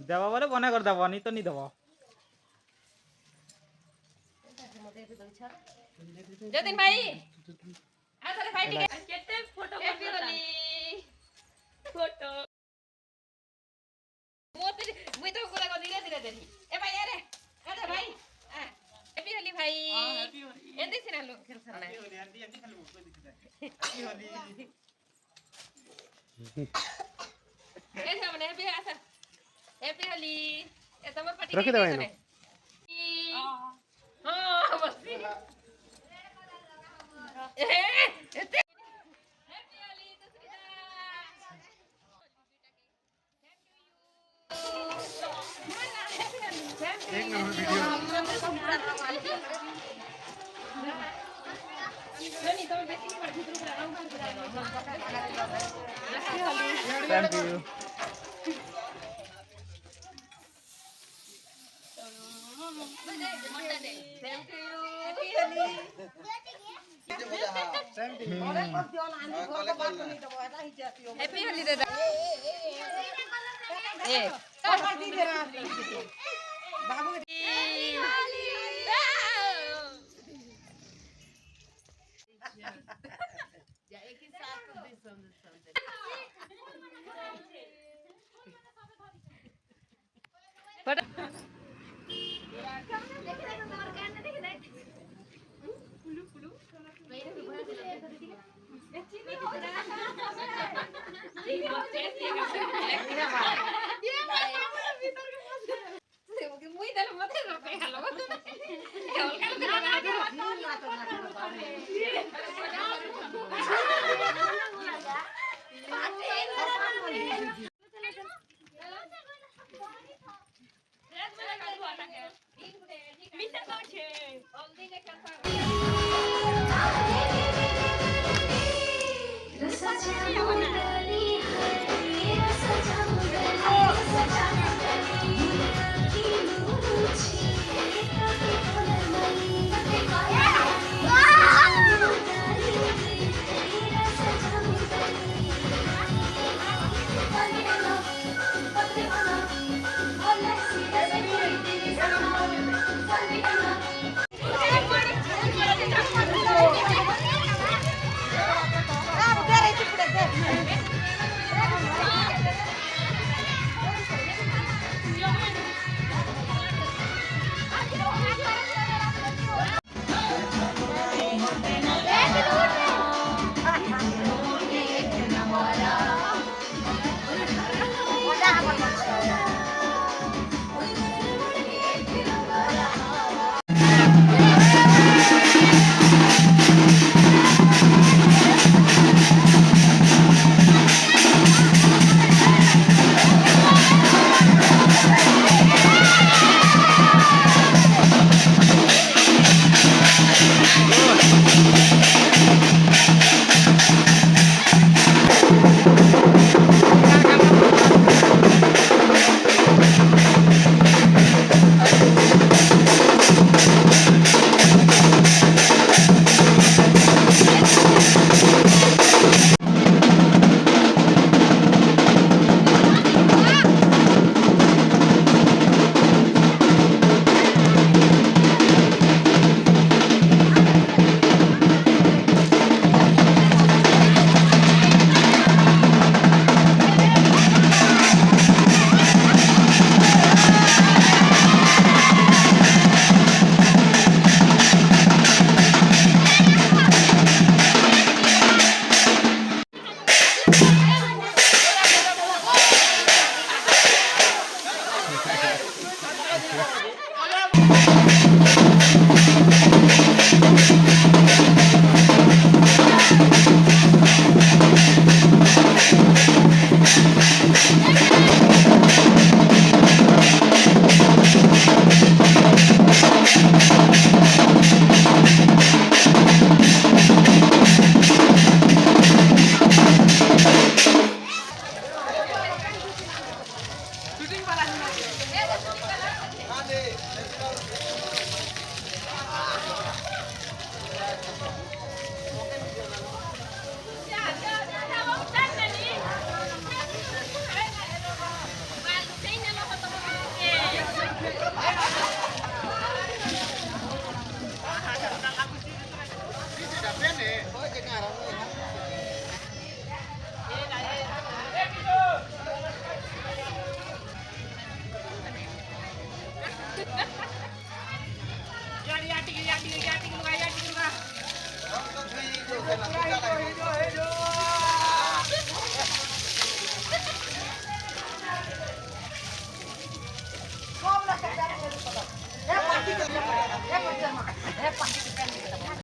দেবা বলে মনে করে দেব নি তো নি দেব যতীন ভাই আরে ভাই ঠিক আছে কেটে ফটো হ্যাপি হোলি ফটো মোতে মুই তো করে ধীরে ধীরে দেরি এ ভাই আরে আরে ভাই হ্যাপি হোলি ভাই হ্যাপি হোলি এন্দি সিনা লোক খেলছ না হ্যাপি হোলি আন্টি আন্টি খালি মুখ দিতে হ্যাপি হোলি এই সামনে হ্যাপি আসা হ্যাপি হোলি এ তোমার পার্টি রাখি দাও না হ্যাঁ বসি হ্যাপি হোলি দুসরিদা एक number video thank you happy Holi दादा ए बाबू या एक ही साथ this muy de los motes no pega lo Mita